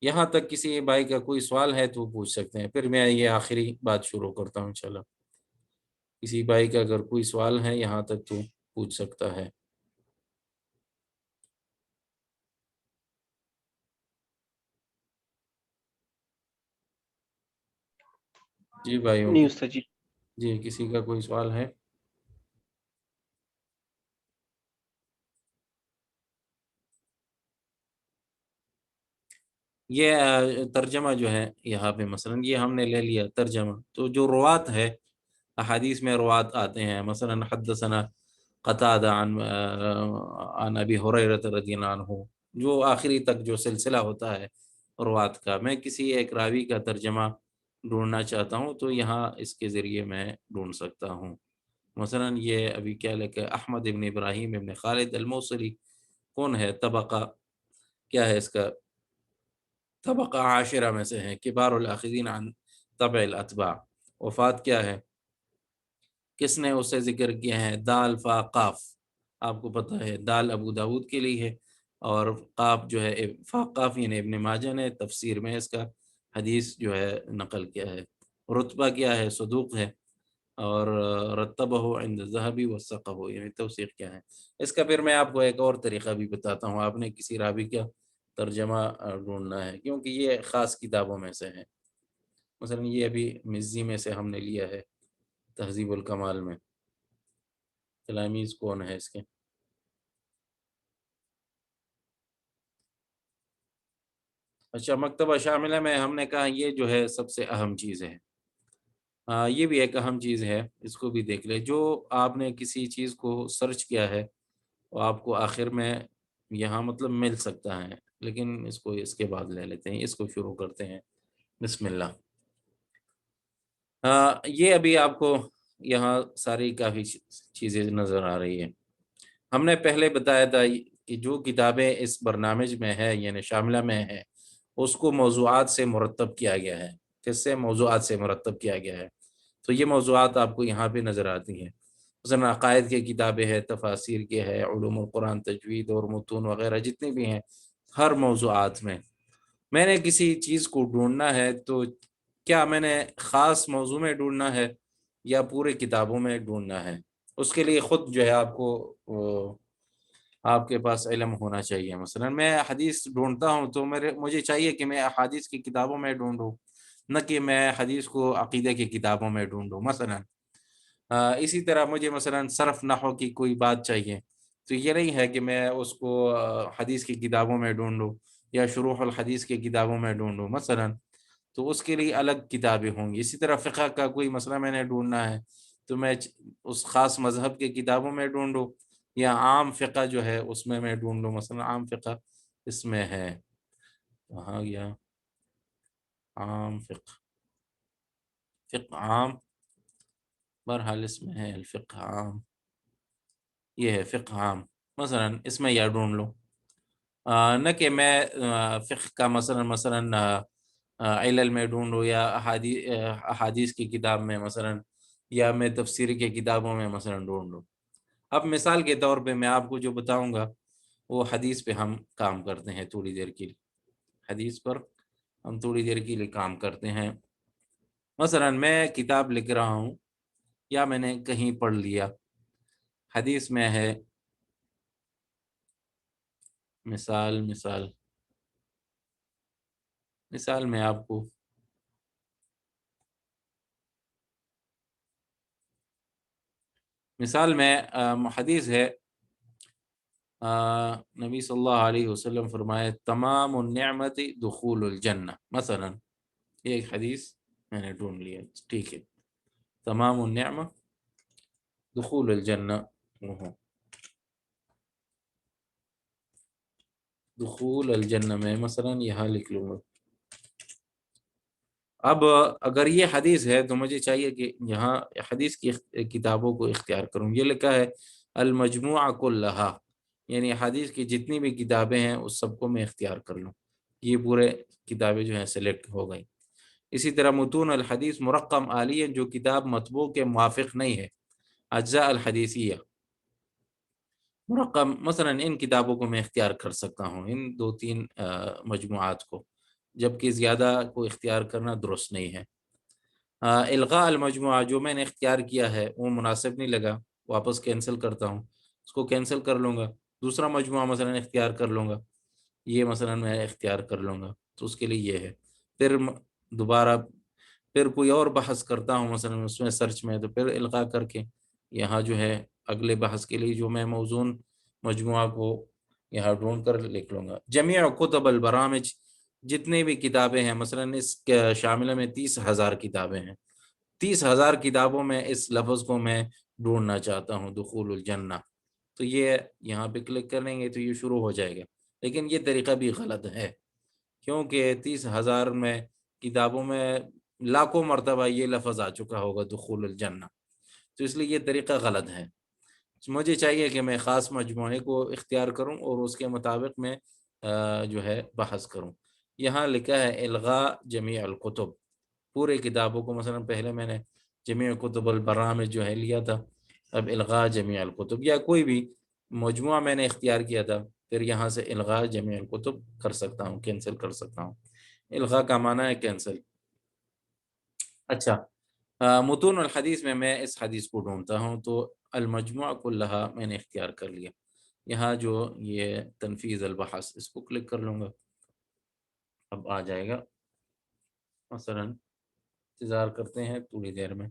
یہاں تک کسی بھائی کا کوئی سوال ہے تو پوچھ سکتے ہیں، پھر میں یہ آخری بات شروع کرتا ہوں انشاءاللہ۔ کسی بھائی کا اگر کوئی سوال ہے یہاں تک تو پوچھ سکتا ہے۔ جی بھائیوں نہیں کی، استاد جی۔ جی کسی کا کوئی سوال ہے؟ یہ ترجمہ جو ہے یہاں پہ مثلا یہ ہم نے لے لیا ترجمہ، تو جو روات ہے احادیث میں روات آتے ہیں، مثلا حدثنا قتادہ عن ابی ہریرہ رضی اللہ عنہ، جو آخری تک جو سلسلہ ہوتا ہے روات کا، میں کسی ایک راوی کا ترجمہ ڈھونڈنا چاہتا ہوں تو یہاں اس کے ذریعے میں ڈھونڈ سکتا ہوں۔ مثلا یہ ابھی کیا لکھا ہے، احمد ابن ابراہیم ابن خالد الموصلی، کون ہے، طبقہ کیا ہے اس کا، طبقہ عاشرہ میں سے ہیں، کبار الاخذین عن طبع الاتباع، وفات کیا ہے، کس نے اسے ذکر کیا ہے، دال فا قاف، آپ کو پتہ ہے دال ابو داود کے لیے ہے، اور قاف جو ہے فا قاف یعنی ابن ماجہ نے تفسیر میں اس کا حدیث جو ہے نقل کیا ہے۔ رتبہ کیا ہے، صدوق ہے، اور رتبہ عند الذہبی وثقہ، یعنی توثیق کیا ہے اس کا۔ پھر میں آپ کو ایک اور طریقہ بھی بتاتا ہوں، آپ نے کسی راوی کا ترجمہ ڈھونڈنا ہے، کیونکہ یہ خاص کتابوں میں سے ہے، مثلا یہ ابھی مزی میں سے ہم نے لیا ہے، تہذیب الکمال میں، تلاميذ کون ہے اس کے، اچھا مکتبہ شاملہ میں ہم نے کہا یہ جو ہے سب سے اہم چیز ہے، یہ بھی ایک اہم چیز ہے، اس کو بھی دیکھ لیں۔ جو آپ نے کسی چیز کو سرچ کیا ہے وہ آپ کو آخر میں یہاں مطلب مل سکتا ہے، لیکن اس کو اس کے بعد لے لیتے ہیں، اس کو شروع کرتے ہیں۔ بسم اللہ۔ یہ ابھی آپ کو یہاں ساری کافی چیزیں نظر آ رہی ہیں۔ ہم نے پہلے بتایا تھا کہ جو کتابیں اس برنامج میں ہے یعنی شاملہ میں ہے اس کو موضوعات سے مرتب کیا گیا ہے۔ کس سے؟ موضوعات سے مرتب کیا گیا ہے۔ تو یہ موضوعات آپ کو یہاں پہ نظر آتی ہیں، مثلا عقائد کی کتابیں ہیں، تفاسیر کے ہے، علوم القرآن، تجوید اور متون وغیرہ جتنے بھی ہیں، ہر موضوعات میں نے کسی چیز کو ڈھونڈنا ہے تو کیا میں نے خاص موضوع میں ڈھونڈنا ہے یا پورے کتابوں میں ڈھونڈنا ہے؟ اس کے لیے خود جو ہے آپ کو آپ کے پاس علم ہونا چاہیے۔ مثلا میں حدیث ڈھونڈتا ہوں تو مجھے چاہیے کہ میں احادیث کی کتابوں میں ڈھونڈوں، نہ کہ میں حدیث کو عقیدہ کی کتابوں میں ڈھونڈوں مثلا۔ اسی طرح مجھے مثلا صرف نحو کی کوئی بات چاہیے تو یہ نہیں ہے کہ میں اس کو حدیث کی کتابوں میں ڈھونڈوں یا شروح الحدیث کی کتابوں میں ڈھونڈوں مثلا، تو اس کے لیے الگ کتابیں ہوں گی۔ اسی طرح فقہ کا کوئی مسئلہ میں نے ڈھونڈنا ہے تو میں اس خاص مذہب کے کتابوں میں ڈھونڈوں یا عام فقہ جو ہے اس میں ڈھونڈوں، مثلا عام فقہ اس میں ہے، کہاں گیا عام فقہ، فقہ عام، بہرحال اس میں ہے الفقہ عام، یہ ہے فقہ عام، مثلا اس میں یا ڈھونڈ لوں۔ نہ کہ میں فقہ کا مثلا علل میں ڈھونڈوں یا احادیث کی کتاب میں مثلا، یا میں تفسیر کی کتابوں میں مثلا ڈھونڈ لوں۔ اب مثال کے طور پہ میں آپ کو جو بتاؤں گا وہ حدیث پہ ہم کام کرتے ہیں تھوڑی دیر کے لیے، حدیث پر ہم تھوڑی دیر کے لیے کام کرتے ہیں۔ مثلا میں کتاب لکھ رہا ہوں یا میں نے کہیں پڑھ لیا، حدیث میں ہے، مثال میں آپ کو مثال میں حدیث ہے، نبی صلی اللہ علیہ وسلم فرمائے تمام النعمت دخول الجنہ مثلا، یہ ایک حدیث میں نے ڈھونڈ لیا، ٹھیک ہے، تمام النعمہ دخول الجنہ، دخول الجنہ میں مثلا یہاں لکھ لوں گا۔ اب اگر یہ حدیث ہے تو مجھے چاہیے کہ یہاں حدیث کی کتابوں کو اختیار کروں۔ یہ لکھا ہے المجموعہ کلہا، یعنی حدیث کی جتنی بھی کتابیں ہیں اس سب کو میں اختیار کر لوں، یہ پورے کتابیں جو ہیں سلیکٹ ہو گئی۔ اسی طرح متون الحدیث مرقم عالیہ، جو کتاب مطبوع کے موافق نہیں ہے، اجزاء الحدیثیہ مرقم، مثلا ان کتابوں کو میں اختیار کر سکتا ہوں، ان 2-3 مجموعات کو، جبکہ زیادہ کو اختیار کرنا درست نہیں ہے۔ الغاء المجموعہ جو میں نے اختیار کیا ہے وہ مناسب نہیں لگا، واپس کینسل کرتا ہوں، اس کو کینسل کر لوں گا، دوسرا مجموعہ مثلا اختیار کر لوں گا، یہ مثلا میں اختیار کر لوں گا، تو اس کے لیے یہ ہے۔ پھر دوبارہ پھر کوئی اور بحث کرتا ہوں مثلا اس میں سرچ میں، تو پھر الغاء کر کے یہاں جو ہے اگلے بحث کے لیے جو میں موزون مجموعہ کو یہاں ڈھونڈ کر لکھ لوں گا۔ جمیع کتب البرامج، جتنے بھی کتابیں ہیں، مثلا اس شاملہ میں 30,000 کتابیں ہیں، 30,000 کتابوں میں اس لفظ کو میں ڈھونڈنا چاہتا ہوں، دخول الجنہ، تو یہ یہاں پہ کلک کریں گے تو یہ شروع ہو جائے گا، لیکن یہ طریقہ بھی غلط ہے، کیونکہ 30,000 میں کتابوں میں لاکھوں مرتبہ یہ لفظ آ چکا ہوگا دخول الجنہ، تو اس لیے یہ طریقہ غلط ہے۔ مجھے چاہیے کہ میں خاص مجموعے کو اختیار کروں اور اس کے مطابق میں جو ہے بحث کروں۔ یہاں لکھا ہے الغاء جمیع الکتب، پورے کتابوں کو، مثلا پہلے میں نے جمیع کتب البرامج جو ہے لیا تھا، اب الغاء جمیع الکتب، یا کوئی بھی مجموعہ میں نے اختیار کیا تھا، پھر یہاں سے الغاء جمیع الکتب کر سکتا ہوں، کینسل کر سکتا ہوں۔ الغاء کا معنی ہے کینسل۔ اچھا، متون الحدیث میں اس حدیث کو ڈھونڈتا ہوں تو المجموعہ کلہا میں نے اختیار کر لیا، یہاں جو یہ تنفیذ البحث، اس کو کلک کر لوں گا، اب آ جائے گا، مثلا انتظار کرتے ہیں تھوڑی دیر میں۔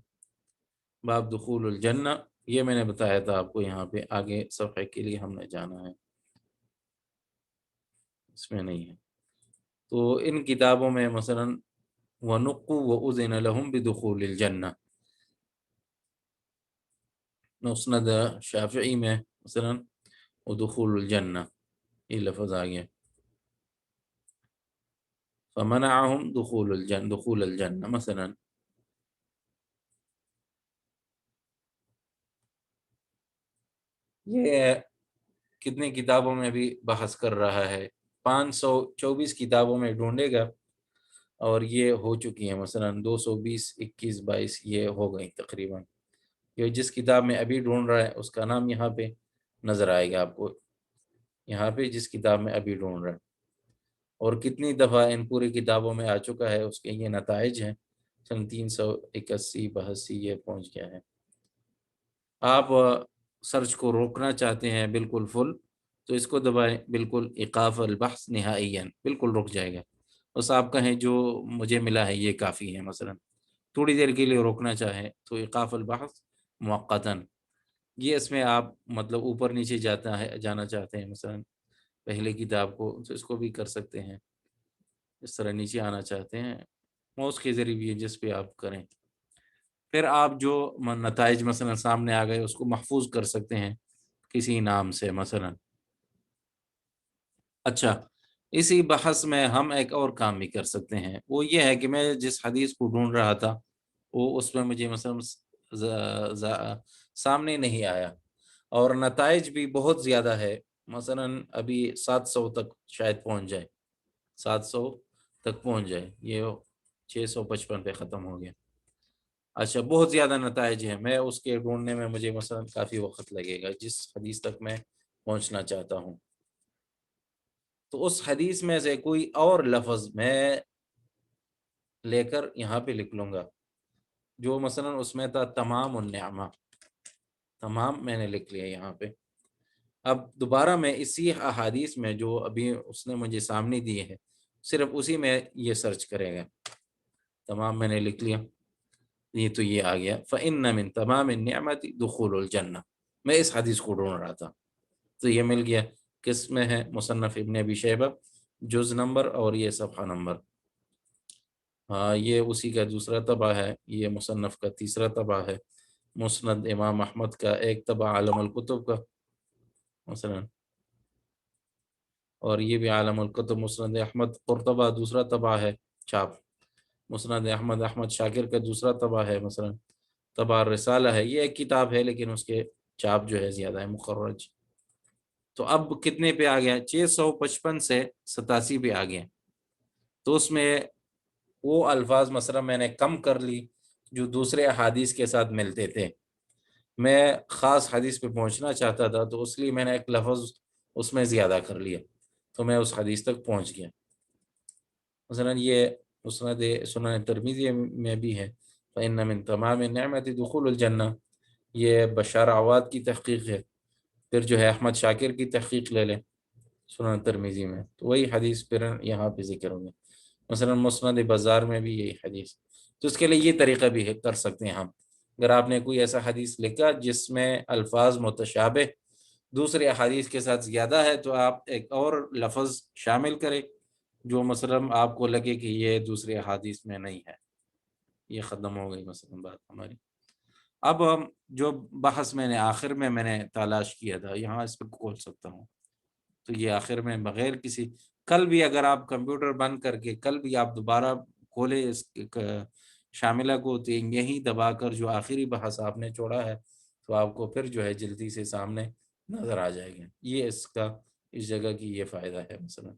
باب دخول الجنہ، یہ میں نے بتایا تھا آپ کو، یہاں پہ آگے صفحے کے لیے ہم نے جانا ہے، اس میں نہیں ہے، تو ان کتابوں میں مثلا وَنُقُّوا وَأُذِنَ لَهُمْ بِدُخُولِ الْجَنَّةِ، مسند شافعی میں مثلا ودخول الجنہ، یہ لفظ آ گیا۔ فمنعهم دخول الجنہ مثلا. یہ کتنے کتابوں میں بھی بحث کر رہا ہے، 524 کتابوں میں ڈھونڈے گا اور یہ ہو چکی ہیں، مثلا 220 21 22 یہ ہو گئی تقریباً. یہ جس کتاب میں ابھی ڈھونڈ رہا ہے اس کا نام یہاں پہ نظر آئے گا آپ کو، یہاں پہ جس کتاب میں ابھی ڈھونڈ رہا ہے، اور کتنی دفعہ ان پوری کتابوں میں آ چکا ہے اس کے یہ نتائج ہیں. سن 381 82 یہ پہنچ گیا ہے. آپ سرچ کو روکنا چاہتے ہیں بالکل فل تو اس کو دبائیں، بالکل ایقاف البحث نہائیاً بالکل رک جائے گا. بس آپ کہیں جو مجھے ملا ہے یہ کافی ہے، مثلا تھوڑی دیر کے لیے روکنا چاہیں تو ایقاف البحث موقتاً. یہ اس میں آپ مطلب اوپر نیچے جانا چاہتے ہیں، مثلا پہلے کتاب کو تو اس کو بھی کر سکتے ہیں. اس طرح نیچے آنا چاہتے ہیں ماؤس کے ذریعے بھی جس پہ آپ کریں. پھر آپ جو نتائج مثلا سامنے آ گئے اس کو محفوظ کر سکتے ہیں کسی نام سے مثلا. اچھا، اسی بحث میں ہم ایک اور کام بھی کر سکتے ہیں، وہ یہ ہے کہ میں جس حدیث کو ڈھونڈ رہا تھا وہ اس میں مجھے مثلا سامنے نہیں آیا اور نتائج بھی بہت زیادہ ہے، مثلا ابھی 700 تک شاید پہنچ جائے، 700 تک پہنچ جائے، یہ 655 پہ ختم ہو گیا. اچھا، بہت زیادہ نتائج ہیں، میں اس کے ڈھونڈنے میں مجھے مثلا کافی وقت لگے گا جس حدیث تک میں پہنچنا چاہتا ہوں. تو اس حدیث میں سے کوئی اور لفظ میں لے کر یہاں پہ لکھ لوں گا، جو مثلا اس میں تھا تمام النعمہ، تمام میں نے لکھ لیا یہاں پہ. اب دوبارہ میں اسی احادیث میں جو ابھی اس نے مجھے سامنے دیے ہیں صرف اسی میں یہ سرچ کرے گا. تمام میں نے لکھ لیا، یہ تو یہ آ گیا فَإِنَّ مِن تَمَامِ النِّعْمَةِ دُخُولُ الْجَنَّةِ. میں اس حدیث کو ڈھونڈ رہا تھا تو یہ مل گیا. کس میں ہے؟ مصنف ابن ابی شیبہ، جز نمبر اور یہ صفحہ نمبر. ہاں، یہ اسی کا دوسرا طبع ہے، یہ مصنف کا تیسرا طبع ہے. مسند امام احمد کا ایک طبع عالم الکتب کا مثلا، اور یہ بھی عالم الکتب مسند احمد قرطبہ دوسرا طبع ہے چھاپ. مسند احمد احمد شاکر کا دوسرا طبع ہے، مثلا طبع رسالہ ہے، یہ ایک کتاب ہے لیکن اس کے چھاپ جو ہے زیادہ ہے، مخرج. تو اب کتنے پہ آ گیا؟ 655 سے 87 پہ آ گیا. تو اس میں وہ الفاظ مثلا میں نے کم کر لی جو دوسرے احادیث کے ساتھ ملتے تھے. میں خاص حدیث پہ پہنچنا چاہتا تھا تو اس لیے میں نے ایک لفظ اس میں زیادہ کر لیا تو میں اس حدیث تک پہنچ گیا. مثلا یہ مسند سنن ترمذی میں بھی ہے فإن من تمام النعمة دخول الجنہ، یہ بشار عواد کی تحقیق ہے. پھر جو ہے احمد شاکر کی تحقیق لے لیں سنن ترمذی میں تو وہی حدیث پھر یہاں پہ ذکر ہوگی. مثلا مسند بازار میں بھی یہی حدیث. تو اس کے لیے یہ طریقہ بھی کر سکتے ہیں ہم. اگر آپ نے کوئی ایسا حدیث لکھا جس میں الفاظ متشابہ دوسرے احادیث کے ساتھ زیادہ ہے تو آپ ایک اور لفظ شامل کریں جو مثلا آپ کو لگے کہ یہ دوسرے احادیث میں نہیں ہے. یہ ختم ہو گئی مثلا بات ہماری. اب ہم جو بحث میں نے آخر میں نے تلاش کیا تھا یہاں اس پہ کھول سکتا ہوں. تو یہ آخر میں بغیر کسی، کل بھی اگر آپ کمپیوٹر بند کر کے کل بھی آپ دوبارہ کھولے اس شاملہ کو تو یہی دبا کر جو آخری بحث آپ نے چھوڑا ہے تو آپ کو پھر جو ہے جلدی سے سامنے نظر آ جائے گا. یہ اس جگہ کی یہ فائدہ ہے مثلا.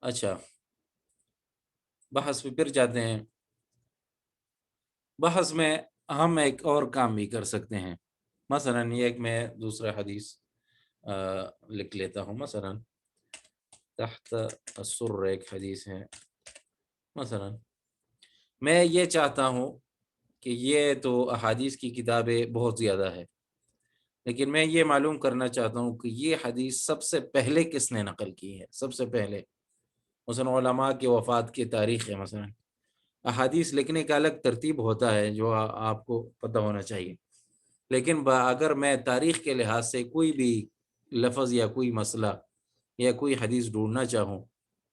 اچھا، بحث پہ پھر جاتے ہیں. بحث میں ہم ایک اور کام بھی کر سکتے ہیں. مثلا یہ ایک میں دوسرا حدیث لکھ لیتا ہوں، مثلا تحت السر ایک حدیث ہے. مثلا میں یہ چاہتا ہوں کہ یہ تو احادیث کی کتابیں بہت زیادہ ہے لیکن میں یہ معلوم کرنا چاہتا ہوں کہ یہ حدیث سب سے پہلے کس نے نقل کی ہے. سب سے پہلے مثلا علماء کی وفات کی تاریخ ہے. مثلا احادیث لکھنے کا الگ ترتیب ہوتا ہے جو آپ کو پتہ ہونا چاہیے، لیکن اگر میں تاریخ کے لحاظ سے کوئی بھی لفظ یا کوئی مسئلہ یا کوئی حدیث ڈھونڈنا چاہوں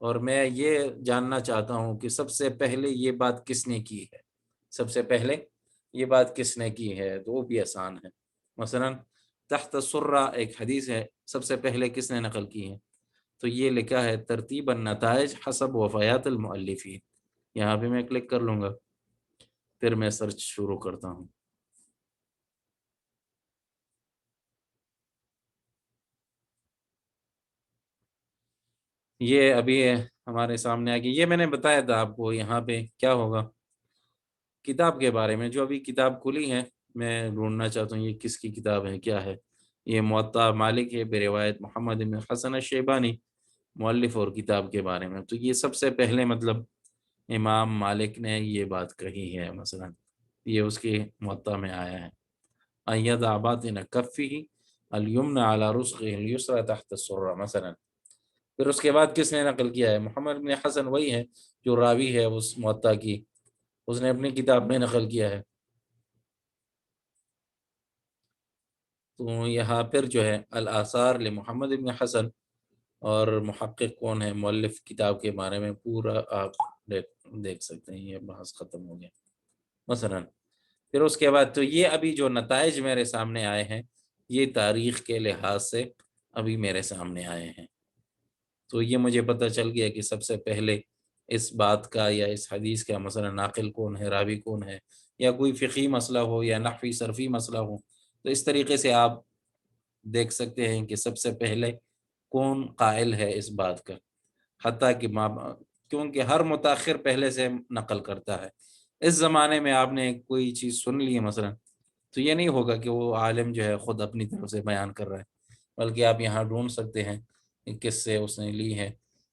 اور میں یہ جاننا چاہتا ہوں کہ سب سے پہلے یہ بات کس نے کی ہے، سب سے پہلے یہ بات کس نے کی ہے، تو وہ بھی آسان ہے۔ مثلا تحت السرہ ایک حدیث ہے، سب سے پہلے کس نے نقل کی ہے، تو یہ لکھا ہے ترتیب النتائج حسب وفیات المؤلفین۔ یہاں پہ میں کلک کر لوں گا، پھر میں سرچ شروع کرتا ہوں۔ یہ ابھی ہمارے سامنے آ گئی، یہ میں نے بتایا تھا آپ کو یہاں پہ کیا ہوگا کتاب کے بارے میں۔ جو ابھی کتاب کھلی ہے میں ڈھونڈنا چاہتا ہوں یہ کس کی کتاب ہے، کیا ہے، یہ موطا مالک ہے بروایت محمد بن حسن الشیبانی، مؤلف اور کتاب کے بارے میں۔ تو یہ سب سے پہلے مطلب امام مالک نے یہ بات کہی ہے، مثلا یہ اس کے موطا میں آیا ہے، ایض باطن کفہ الیمن علی رسغہ الیسری تحت السرہ مثلا۔ پھر اس کے بعد کس نے نقل کیا ہے، محمد بن حسن وہی ہے جو راوی ہے اس موطا کی، اس نے اپنی کتاب میں نقل کیا ہے۔ تو یہاں پر جو ہے الآثار لمحمد بن حسن، اور محقق کون ہے، مؤلف کتاب کے بارے میں پورا آپ دیکھ سکتے ہیں، یہ بحث ختم ہو گیا مثلا۔ پھر اس کے بعد تو یہ ابھی جو نتائج میرے سامنے آئے ہیں یہ تاریخ کے لحاظ سے ابھی میرے سامنے آئے ہیں، تو یہ مجھے پتہ چل گیا کہ سب سے پہلے اس بات کا یا اس حدیث کا مثلا ناقل کون ہے، راوی کون ہے، یا کوئی فقہی مسئلہ ہو یا نحوی صرفی مسئلہ ہو، تو اس طریقے سے آپ دیکھ سکتے ہیں کہ سب سے پہلے کون قائل ہے اس بات کا، حتیٰ کہ کیونکہ ہر متاخر پہلے سے نقل کرتا ہے۔ اس زمانے میں آپ نے کوئی چیز سن لی ہے مثلا، تو یہ نہیں ہوگا کہ وہ عالم جو ہے خود اپنی طرف سے بیان کر رہا ہے، بلکہ آپ یہاں ڈھونڈ سکتے ہیں کہ کس سے اس نے لی ہے،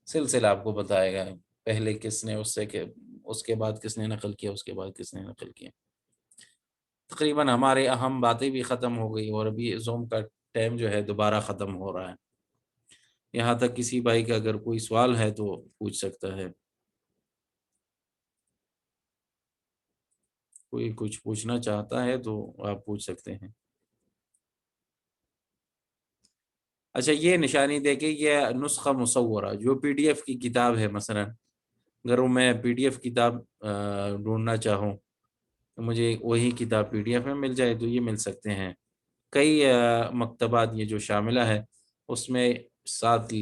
سلسلہ آپ کو بتائے گا، پہلے کس نے اس سے کہ اس کے بعد کس نے نقل کیا، اس کے بعد کس نے نقل کیا۔ تقریباً ہمارے اہم باتیں بھی ختم ہو گئی، اور ابھی زوم کا ٹائم جو ہے دوبارہ ختم ہو رہا ہے۔ یہاں تک کسی بھائی کا اگر کوئی سوال ہے تو پوچھ سکتا ہے، کوئی کچھ پوچھنا چاہتا ہے تو آپ پوچھ سکتے ہیں۔ اچھا، یہ نشانی دیکھیں، یہ نسخہ مصورہ جو پی ڈی ایف کی کتاب ہے، مثلا اگر میں پی ڈی ایف کتاب ڈھونڈنا چاہوں تو مجھے وہی کتاب پی ڈی ایف میں مل جائے تو یہ مل سکتے ہیں۔ کئی مکتبات یہ جو شاملہ ہے اس میں ساتھ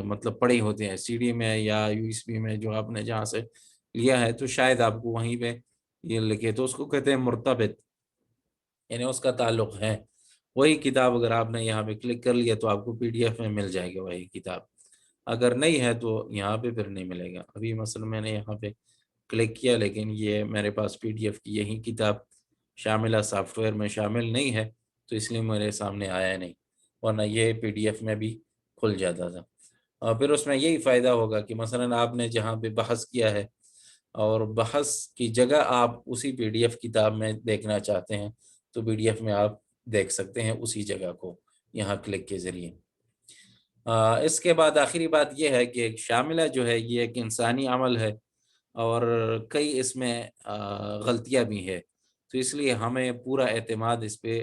مطلب پڑے ہوتے ہیں سی ڈی میں یا یو ایس بی میں، جو آپ نے جہاں سے لیا ہے تو شاید آپ کو وہیں پہ یہ لکھے، تو اس کو کہتے ہیں مرتبط، یعنی اس کا تعلق ہے۔ وہی کتاب اگر آپ نے یہاں پہ کلک کر لیا تو آپ کو پی ڈی ایف میں مل جائے گا وہی کتاب، اگر نہیں ہے تو یہاں پہ پھر نہیں ملے گا۔ ابھی مثلا میں نے یہاں پہ کلک کیا لیکن یہ میرے پاس پی ڈی ایف کی یہی کتاب شاملہ سافٹ ویئر میں شامل نہیں ہے، تو اس لیے میرے سامنے آیا نہیں، ورنہ یہ پی ڈی ایف میں بھی کھل جاتا تھا۔ اور پھر اس میں یہی فائدہ ہوگا کہ مثلا آپ نے جہاں پہ بحث کیا ہے اور بحث کی جگہ آپ اسی پی ڈی ایف کتاب میں دیکھنا چاہتے ہیں تو پی ڈی ایف میں آپ دیکھ سکتے ہیں اسی جگہ کو یہاں کلک کے ذریعے۔ اس کے بعد آخری بات یہ ہے کہ شاملہ جو ہے یہ ایک انسانی عمل ہے، اور کئی اس میں غلطیاں بھی ہے، تو اس لیے ہمیں پورا اعتماد اس پہ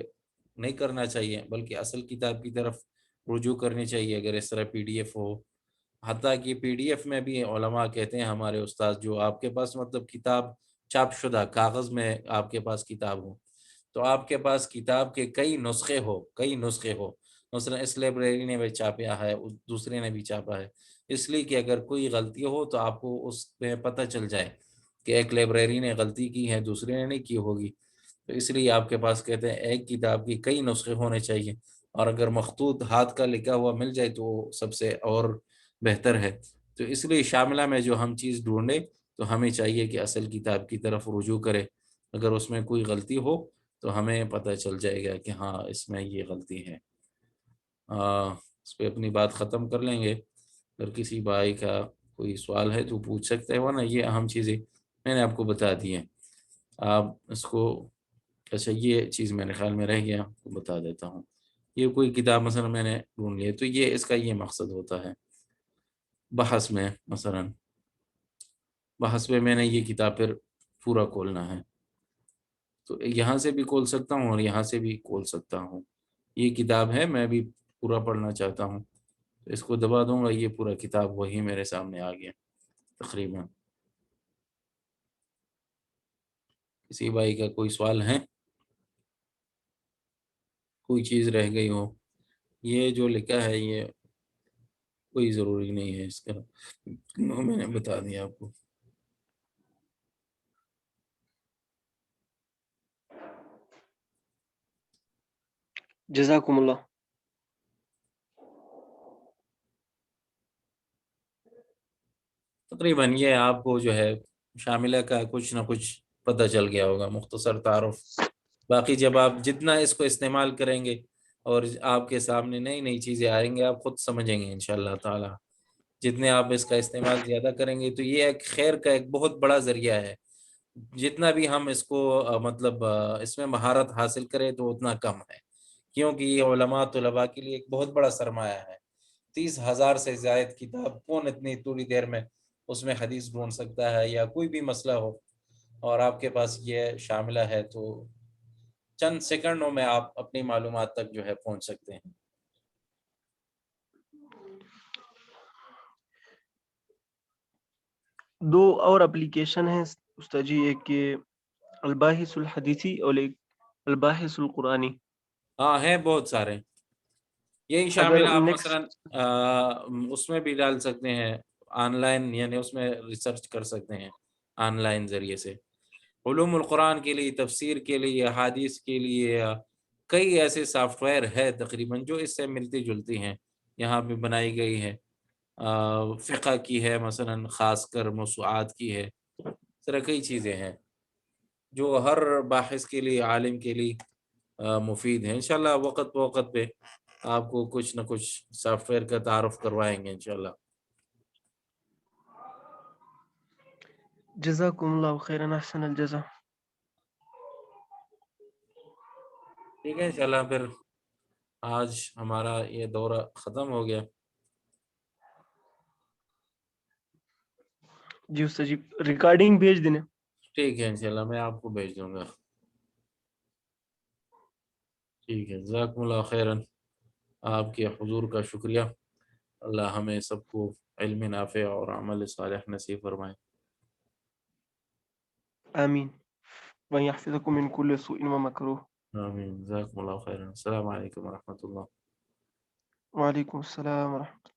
نہیں کرنا چاہیے، بلکہ اصل کتاب کی طرف رجوع کرنی چاہیے اگر اس طرح پی ڈی ایف ہو۔ حتیٰ کہ پی ڈی ایف میں بھی علماء کہتے ہیں ہمارے استاد، جو آپ کے پاس مطلب کتاب چاپ شدہ کاغذ میں آپ کے پاس کتاب ہو، تو آپ کے پاس کتاب کے کئی نسخے ہو، مثلا اس لائبریری نے بھی چھاپا ہے، دوسرے نے بھی چھاپا ہے، اس لیے کہ اگر کوئی غلطی ہو تو آپ کو اس میں پتہ چل جائے کہ ایک لائبریری نے غلطی کی ہے دوسرے نے نہیں کی ہوگی، تو اس لیے آپ کے پاس کہتے ہیں ایک کتاب کی کئی نسخے ہونے چاہیے، اور اگر مخطوط ہاتھ کا لکھا ہوا مل جائے تو وہ سب سے اور بہتر ہے۔ تو اس لیے شاملہ میں جو ہم چیز ڈھونڈیں تو ہمیں چاہیے کہ اصل کتاب کی طرف رجوع کرے، اگر اس میں کوئی غلطی ہو تو ہمیں پتہ چل جائے گا کہ ہاں اس میں یہ غلطی ہے۔ اس پہ اپنی بات ختم کر لیں گے، اگر کسی بھائی کا کوئی سوال ہے تو پوچھ سکتے ہیں، ورنہ یہ اہم چیزیں میں نے آپ کو بتا دی ہیں۔ آپ اس کو اچھا، یہ چیز میرے خیال میں رہ گیا تو بتا دیتا ہوں۔ یہ کوئی کتاب مثلا میں نے ڈھونڈ لی ہے تو یہ اس کا یہ مقصد ہوتا ہے بحث میں، مثلا بحث میں نے یہ کتاب پھر پورا کھولنا ہے تو یہاں سے بھی کھول سکتا ہوں اور یہاں سے بھی کھول سکتا ہوں۔ یہ کتاب ہے، میں بھی پورا پڑھنا چاہتا ہوں تو اس کو دبا دوں گا، یہ پورا کتاب وہی میرے سامنے آ گیا تقریباً۔ کسی بھائی کا کوئی سوال ہے؟ کوئی چیز رہ گئی ہو؟ یہ جو لکھا ہے یہ کوئی ضروری نہیں ہے اس کا، میں نے بتا دیا آپ کو۔ جزاکم اللہ۔ تقریباً یہ آپ کو جو ہے شاملہ کا کچھ نہ کچھ پتہ چل گیا ہوگا، مختصر تعارف۔ باقی جب آپ جتنا اس کو استعمال کریں گے اور آپ کے سامنے نئی نئی چیزیں آئیں گے، آپ خود سمجھیں گے انشاءاللہ تعالی۔ جتنے آپ اس کا استعمال زیادہ کریں گے تو یہ ایک خیر کا ایک بہت بڑا ذریعہ ہے۔ جتنا بھی ہم اس کو مطلب اس میں مہارت حاصل کریں تو اتنا کم ہے، کیونکہ یہ علماء طلباء کے لیے ایک بہت بڑا سرمایہ ہے۔ 30,000 سے زائد کتاب، کون اتنی تھوڑی دیر میں اس میں حدیث ڈھونڈ سکتا ہے یا کوئی بھی مسئلہ ہو، اور آپ کے پاس یہ شاملہ ہے تو چند سیکنڈوں میں آپ اپنی معلومات تک جو ہے پہنچ سکتے ہیں۔ دو اور اپلیکیشن ہیں استاد جی، ایک یہ الباحث الحدیثی اور ایک الباحث القرآنی۔ ہاں ہیں بہت سارے، یہی اگر شامل آپ مثلا نیکسٹ اس میں بھی ڈال سکتے ہیں آن لائن، یعنی اس میں ریسرچ کر سکتے ہیں آن لائن ذریعے سے۔ علوم القرآن کے لیے، تفسیر کے لیے، حدیث کے لیے کئی ایسے سافٹ ویئر ہے تقریباً جو اس سے ملتی جلتی ہیں، یہاں پہ بنائی گئی ہے۔ فقہ کی ہے مثلا، خاص کر موضوعات کی ہے، اس طرح کئی چیزیں ہیں جو ہر باحث کے لیے، عالم کے لیے مفید ہیں۔ انشاءاللہ وقت وقت پہ آپ کو کچھ نہ کچھ سافٹ ویئر کا تعارف کروائیں گے انشاءاللہ۔ جزاکم اللہ خیرا، احسن الجزا۔ ٹھیک ہے انشاءاللہ، پھر آج ہمارا یہ دورہ ختم ہو گیا۔ جی استاد جی، ریکارڈنگ بھیج دینا۔ ٹھیک ہے انشاءاللہ میں آپ کو بھیج دوں گا۔ ٹھیک ہے، جزاکم اللہ خیراً، آپ کے حضور کا شکریہ۔ اللہ ہمیں سب کو علم نافع اور عمل صالح نصیب فرمائے۔ آمین۔ وَيَحْفِظَكُم مِّن كُلِّ سُوءٍ وَمَكْرُوهٍ۔ آمین، جزاکم اللہ خیراً، السلام علیکم ورحمۃ اللہ۔ وعلیکم السلام ورحمۃ اللہ۔